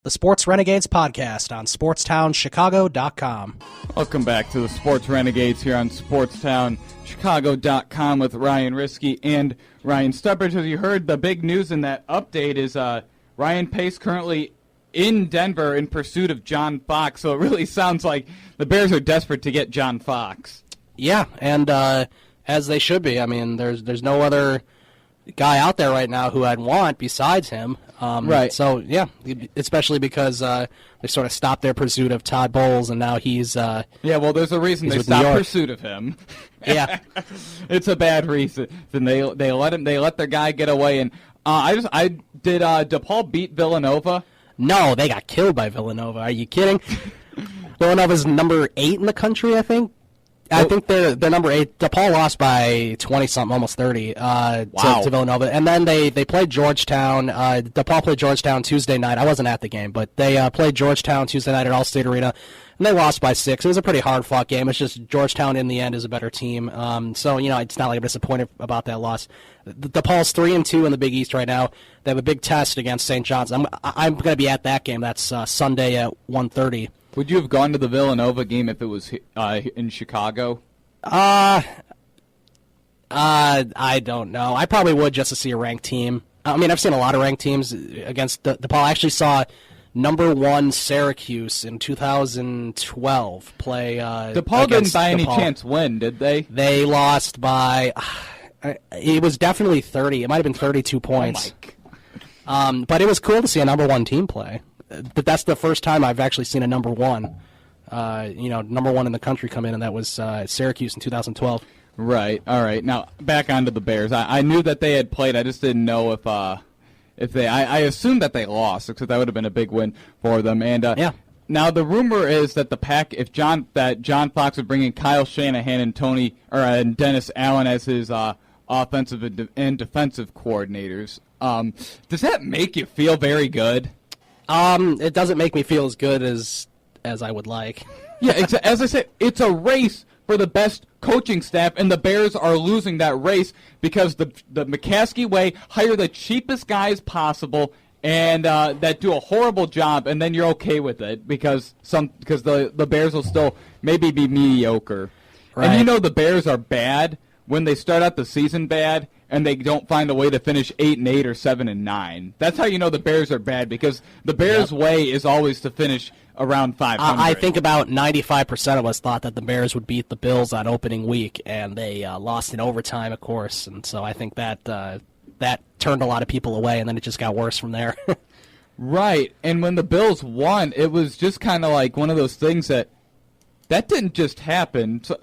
the Sports Renegades podcast on SportstownChicago.com. Welcome back to the Sports Renegades here on SportstownChicago.com with Ryan Risky and Ryan Stuprich. As you heard, the big news in that update is Ryan Pace currently in Denver in pursuit of John Fox, so it really sounds like the Bears are desperate to get John Fox. Yeah, and as they should be. I mean, there's no other guy out there right now who I'd want besides him. Right. So, yeah, especially because they sort of stopped their pursuit of Todd Bowles, and now he's yeah, well, there's a reason they stopped pursuit of him. Yeah. It's a bad reason. They let their guy get away. And did DePaul beat Villanova? No, they got killed by Villanova. Are you kidding? Villanova's number 8 in the country, I think. I think they're number 8. DePaul lost by 20-something, almost 30 to Villanova. And then they played Georgetown. DePaul played Georgetown Tuesday night. I wasn't at the game, but they played Georgetown Tuesday night at Allstate Arena, and they lost by 6. It was a pretty hard-fought game. It's just Georgetown in the end is a better team. So, it's not like I'm disappointed about that loss. DePaul's 3-2 in the Big East right now. They have a big test against St. John's. I'm going to be at that game. That's Sunday at 1:30. Would you have gone to the Villanova game if it was in Chicago? I don't know. I probably would just to see a ranked team. I mean, I've seen a lot of ranked teams against DePaul. I actually saw number 1 Syracuse in 2012 play DePaul didn't by any chance win, did they? They lost by, it was definitely 30. It might have been 32 points. Oh but it was cool to see a number 1 team play. But that's the first time I've actually seen a number 1, number 1 in the country come in, and that was Syracuse in 2012. Right. All right. Now back onto the Bears. I knew that they had played. I just didn't know if they. I assumed that they lost because that would have been a big win for them. And yeah. Now the rumor is that John Fox would bring in Kyle Shanahan and Dennis Allen as his offensive and defensive coordinators. Does that make you feel very good? It doesn't make me feel as good as I would like. Yeah, as I said, it's a race for the best coaching staff, and the Bears are losing that race because the McCaskey way, hire the cheapest guys possible and that do a horrible job, and then you're okay with it because the Bears will still maybe be mediocre. Right. And the Bears are bad when they start out the season bad and they don't find a way to finish 8-8 or 7-9. That's how you know the Bears are bad, because the Bears' way is always to finish around 500. I think about 95% of us thought that the Bears would beat the Bills on opening week, and they lost in overtime, of course. And so I think that turned a lot of people away, and then it just got worse from there. Right. And when the Bills won, it was just kind of like one of those things that didn't just happen. So,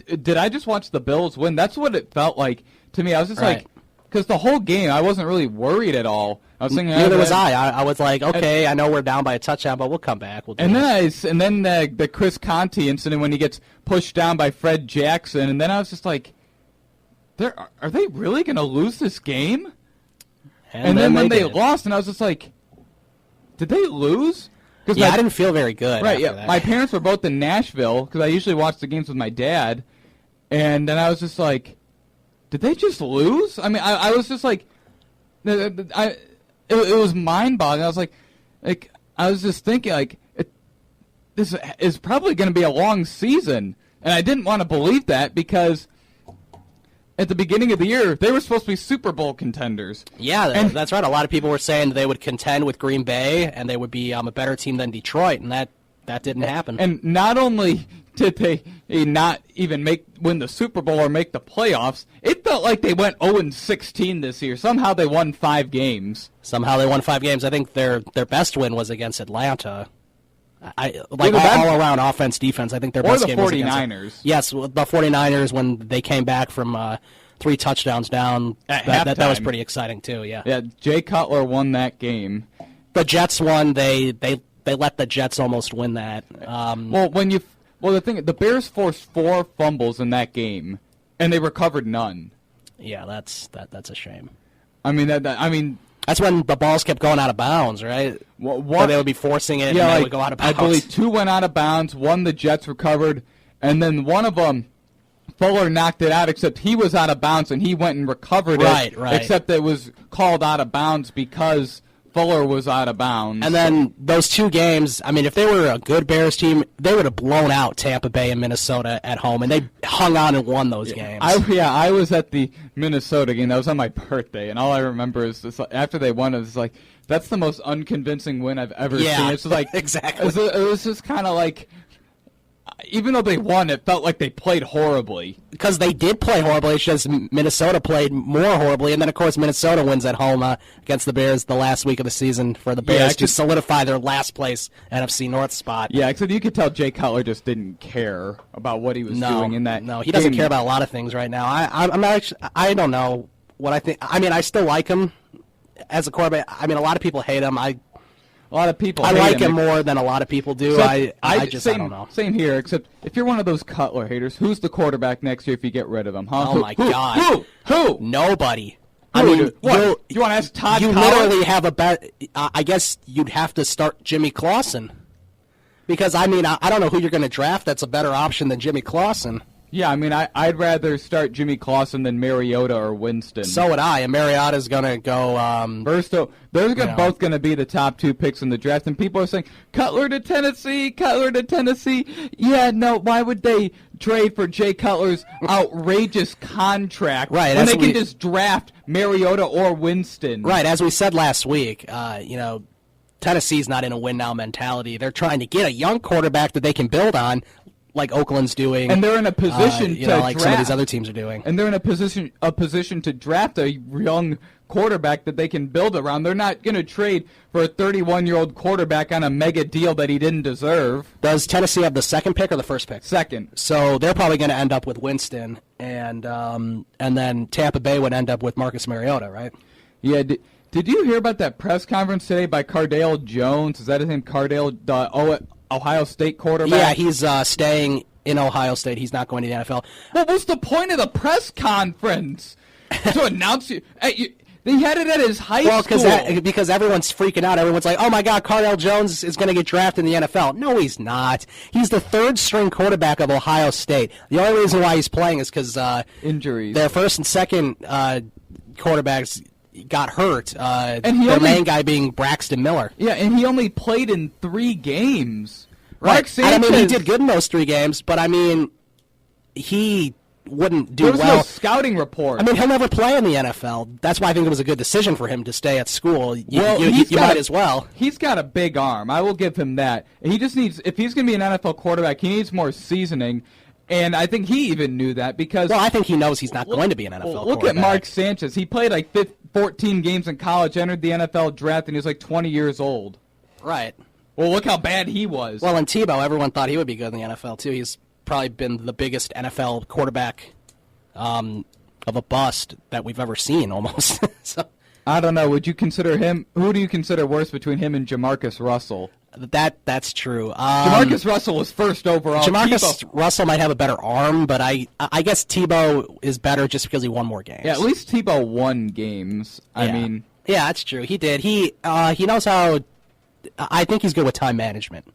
did I just watch the Bills win? That's what it felt like to me. I was just like, because the whole game I wasn't really worried at all. I was thinking, neither was I. I was like, okay, I know we're down by a touchdown, but we'll come back. And then the Chris Conte incident when he gets pushed down by Fred Jackson, and then I was just like, are they really going to lose this game? And then when they lost, and I was just like, did they lose? Yeah, I didn't feel very good. Right, yeah. That. My parents were both in Nashville, because I usually watch the games with my dad, and then I was just like, did they just lose? I mean, I was just like, it was mind-boggling. I was like, I was just thinking, like, this is probably going to be a long season, and I didn't want to believe that because at the beginning of the year, they were supposed to be Super Bowl contenders. Yeah, that's right. A lot of people were saying they would contend with Green Bay and they would be a better team than Detroit, and that didn't happen. And not only did they not even win the Super Bowl or make the playoffs, it felt like they went 0-16 this year. Somehow they won 5 games. I think their best win was against Atlanta. All around offense, defense. I think their best game was against 49ers. Yes, the 49ers when they came back from 3 touchdowns down. That was pretty exciting too. Yeah. Yeah. Jay Cutler won that game. The Jets won. They let the Jets almost win that. The Bears forced 4 fumbles in that game, and they recovered none. Yeah, that's a shame. I mean that's when the balls kept going out of bounds, right? Or they would be forcing it, and they would go out of bounds. I believe 2 went out of bounds, 1 the Jets recovered, and then one of them, Fuller knocked it out, except he was out of bounds, and he went and recovered it. Right. Except it was called out of bounds because Fuller was out of bounds. And then those two games, I mean, if they were a good Bears team, they would have blown out Tampa Bay and Minnesota at home, and they hung on and won those games. I was at the Minnesota game. That was on my birthday, and all I remember is just, after they won, it was like, that's the most unconvincing win I've ever seen. It's like exactly. It was just kind of like, even though they won, it felt like they played horribly. Because they did play horribly. It's just Minnesota played more horribly. And then, of course, Minnesota wins at home against the Bears the last week of the season for the Bears to solidify their last place NFC North spot. Yeah, except you could tell Jay Cutler just didn't care about what he was doing in that No, he doesn't care about a lot of things right now. I'm not actually, I don't know what I think. I mean, I still like him as a quarterback. I mean, a lot of people hate him. A lot of people I like him more than a lot of people do. I don't know. Same here, except if you're one of those Cutler haters, who's the quarterback next year if you get rid of him, huh? Oh, my God. Who? Nobody. I mean, what? You want to ask Todd You Collins? literally have a bet. I guess you'd have to start Jimmy Clausen. Because, I mean, I don't know who you're going to draft that's a better option than Jimmy Clausen. Yeah, I mean, I'd rather start Jimmy Clausen than Mariota or Winston. So would I. And Mariota's going to go. Burstow. They're both going to be the top two picks in the draft. And people are saying, Cutler to Tennessee, Cutler to Tennessee. Yeah, no, why would they trade for Jay Cutler's outrageous contract when they can just draft Mariota or Winston? Right, as we said last week, Tennessee's not in a win-now mentality. They're trying to get a young quarterback that they can build on, like Oakland's doing, and they're in a position to like draft. Some of these other teams are doing. And they're in a position to draft a young quarterback that they can build around. They're not going to trade for a 31-year-old quarterback on a mega deal that he didn't deserve. Does Tennessee have the second pick or the first pick? Second. So they're probably going to end up with Winston, and then Tampa Bay would end up with Marcus Mariota, right? Yeah. Did you hear about that press conference today by Cardale Jones? Is that his name, Cardale, the Ohio State quarterback? Yeah, he's staying in Ohio State. He's not going to the NFL. What was the point of the press conference? To announce you? They had it at his high school. Well, because everyone's freaking out. Everyone's like, oh, my God, Cardale Jones is going to get drafted in the NFL. No, he's not. He's the third-string quarterback of Ohio State. The only reason why he's playing is because injuries. Their first and second quarterbacks got hurt. And their main guy being Braxton Miller. Yeah, and he only played in 3 games. Right. Mark Sanchez, I mean, he did good in those 3 games, but, I mean, he wouldn't do well. There was no scouting report. I mean, he'll never play in the NFL. That's why I think it was a good decision for him to stay at school. You might as well. He's got a big arm. I will give him that. He just needs, if he's going to be an NFL quarterback, he needs more seasoning. And I think he even knew that because... Well, I think he knows he's not going to be an NFL quarterback. Look at Mark Sanchez. He played like 14 games in college, entered the NFL draft, and he was like 20 years old. Right. Well, look how bad he was. Well, and Tebow, everyone thought he would be good in the NFL, too. He's probably been the biggest NFL quarterback of a bust that we've ever seen, almost. So, I don't know. Would you consider him... Who do you consider worse between him and Jamarcus Russell? That's true. Jamarcus Russell was first overall. Jamarcus Russell might have a better arm, but I guess Tebow is better just because he won more games. Yeah, at least Tebow won games. I mean... Yeah, that's true. He did. He knows how... I think he's good with time management.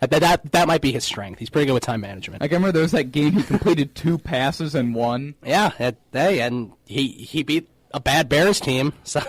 That might be his strength. He's pretty good with time management. Like, I remember there was that game he completed 2 passes and won. Yeah, and he beat a bad Bears team. So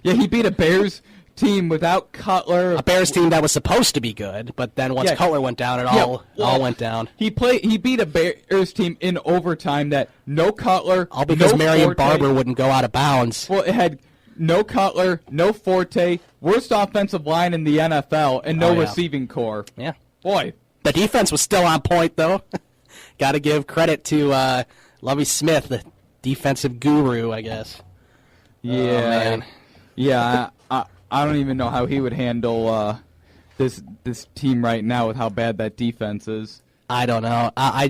yeah, he beat a Bears team without Cutler. A Bears team that was supposed to be good, but then once Cutler went down, it all went down. He beat a Bears team in overtime that no Cutler, all because Marion Barber wouldn't go out of bounds. Well, it had no Cutler, no Forte, worst offensive line in the NFL, and no receiving core. Yeah. Boy. The defense was still on point, though. Got to give credit to Lovie Smith, the defensive guru, I guess. Yeah. Oh, man. Yeah, I don't even know how he would handle this team right now with how bad that defense is. I don't know. I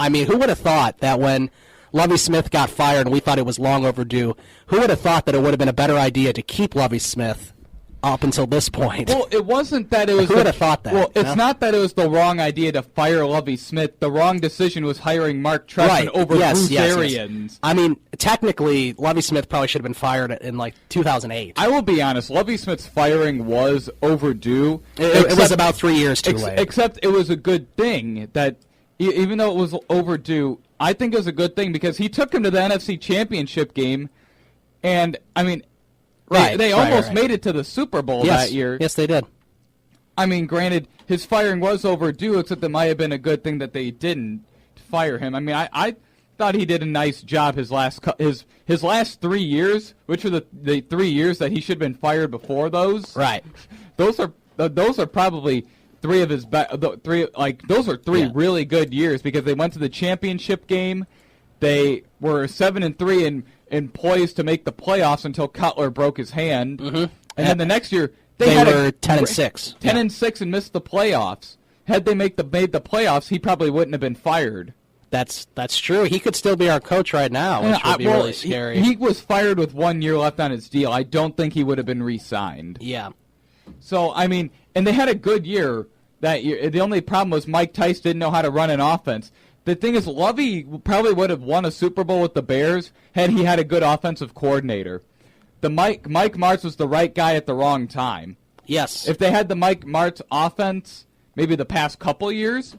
mean, who would have thought that when Lovie Smith got fired and we thought it was long overdue, who would have thought that it would have been a better idea to keep Lovie Smith up until this point? Well, it wasn't that it was... Who would have thought that? Well, it's not that it was the wrong idea to fire Lovie Smith. The wrong decision was hiring Mark Trestman over Bruce Arians. Yes. I mean, technically, Lovie Smith probably should have been fired in, 2008. I will be honest. Lovie Smith's firing was overdue. It was about 3 years too late. Except it was a good thing that, even though it was overdue, I think it was a good thing because he took him to the NFC Championship game, and, I mean... They almost made it to the Super Bowl that year. Yes, they did. I mean, granted, his firing was overdue, except it might have been a good thing that they didn't fire him. I mean, I thought he did a nice job his last 3 years, which were the 3 years that he should have been fired before those. Right. Those are probably three of his those are three really good years because they went to the championship game. They were 7-3 and poised to make the playoffs until Cutler broke his hand. Mm-hmm. And then the next year they were 10-6. 10-6 and missed the playoffs. Had they made the playoffs, he probably wouldn't have been fired. That's true. He could still be our coach right now, which would be really scary. He was fired with 1 year left on his deal. I don't think he would have been re-signed. Yeah. So, I mean, and they had a good year that year. The only problem was Mike Tice didn't know how to run an offense. The thing is, Lovey probably would have won a Super Bowl with the Bears had he had a good offensive coordinator. Mike Martz was the right guy at the wrong time. Yes. If they had the Mike Martz offense maybe the past couple years,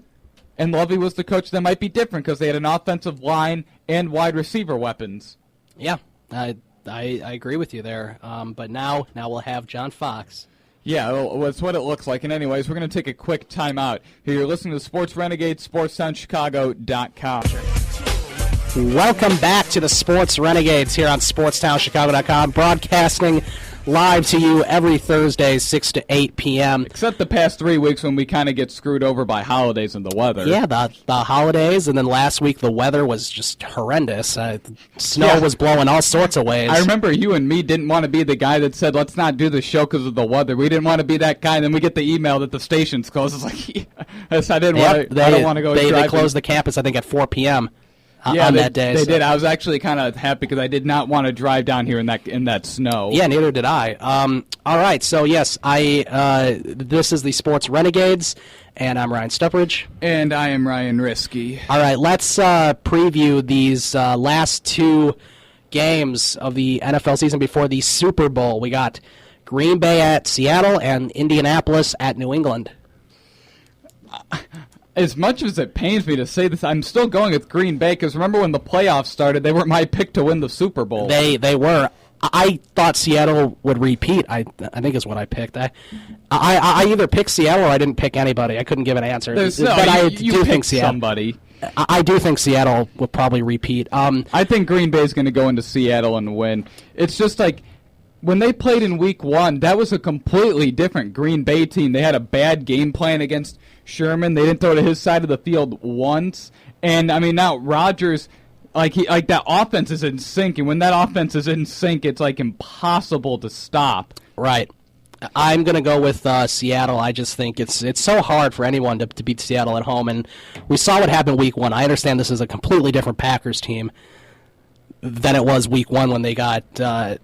and Lovey was the coach, that might be different because they had an offensive line and wide receiver weapons. Yeah, I agree with you there. But now we'll have John Fox. Yeah, well, that's what it looks like. And anyways, we're going to take a quick timeout. Here you're listening to Sports Renegades, SportsTownChicago.com. Welcome back to the Sports Renegades here on SportsTownChicago.com, broadcasting live to you every Thursday, 6 to 8 p.m. Except the past 3 weeks when we kind of get screwed over by holidays and the weather. Yeah, the holidays, and then last week the weather was just horrendous. Snow was blowing all sorts of ways. I remember you and me didn't want to be the guy that said, let's not do the show because of the weather. We didn't want to be that guy, and then we get the email that the station's closed. It's like, I don't want to go driving. They closed the campus, I think, at 4 p.m. On that day. They did. I was actually kind of happy because I did not want to drive down here in that snow. Yeah, neither did I. All right, so yes, this is the Sports Renegades, and I'm Ryan Stuprich. And I am Ryan Risky. All right, let's preview these last 2 games of the NFL season before the Super Bowl. We got Green Bay at Seattle and Indianapolis at New England. As much as it pains me to say this, I'm still going with Green Bay because remember when the playoffs started, they were my pick to win the Super Bowl. They were. I thought Seattle would repeat. I think is what I picked. I either picked Seattle or I didn't pick anybody. I couldn't give an answer. I do think Seattle. Somebody. I do think Seattle will probably repeat. I think Green Bay is going to go into Seattle and win. It's just like when they played in Week 1, that was a completely different Green Bay team. They had a bad game plan against Sherman. They didn't throw to his side of the field once. And, I mean, now Rodgers, that offense is in sync. And when that offense is in sync, it's, impossible to stop. Right. I'm going to go with Seattle. I just think it's so hard for anyone to beat Seattle at home. And we saw what happened Week 1. I understand this is a completely different Packers team than it was Week 1 when they got I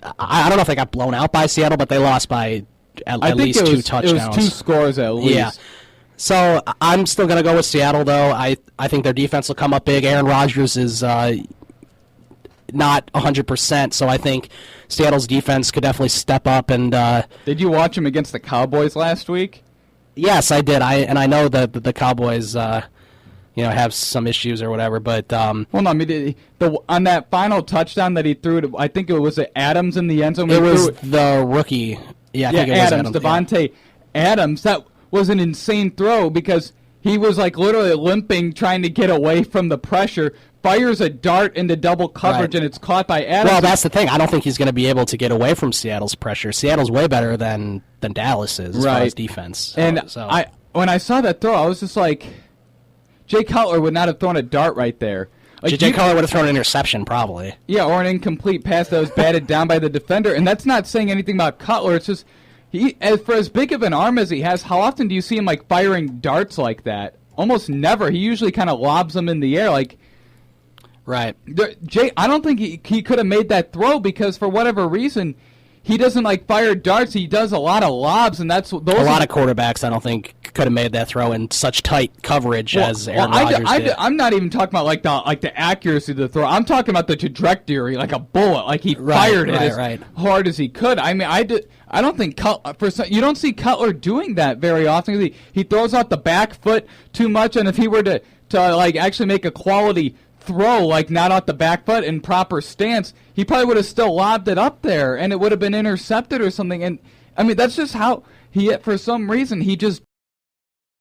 don't know if they got blown out by Seattle, but they lost by at least 2 touchdowns. It was 2 scores at least. Yeah. So I'm still going to go with Seattle, though. I think their defense will come up big. Aaron Rodgers is not 100%, so I think Seattle's defense could definitely step up. And did you watch him against the Cowboys last week? Yes, I did. I know that the Cowboys have some issues or whatever, but well, no, I mean on that final touchdown that he threw to, I think it was Adams in the end zone. It was the rookie. Yeah, I think it was Adams. Devontae Adams. That was an insane throw because he was literally limping, trying to get away from the pressure. Fires a dart into double coverage, and it's caught by Adams. Well, that's the thing. I don't think he's going to be able to get away from Seattle's pressure. Seattle's way better than Dallas is as far as defense. And when I saw that throw, I was just like, Jay Cutler would not have thrown a dart right there. Jay Cutler would have thrown an interception, probably. Yeah, or an incomplete pass that was batted down by the defender. And that's not saying anything about Cutler. It's just, for as big of an arm as he has, how often do you see him firing darts like that? Almost never. He usually kind of lobs them in the air. Right. Jay, I don't think he could have made that throw because for whatever reason, he doesn't fire darts. He does a lot of lobs, and a lot of quarterbacks I don't think could have made that throw in such tight coverage as Aaron Rodgers did. I'm not even talking about the accuracy of the throw. I'm talking about the trajectory, like a bullet. He fired it as hard as he could. I mean, I don't think you don't see Cutler doing that very often. He throws out the back foot too much, and if he were to actually make a quality throw, like not at the back foot in proper stance, he probably would have still lobbed it up there, and it would have been intercepted or something. And I mean, that's just how for some reason, he just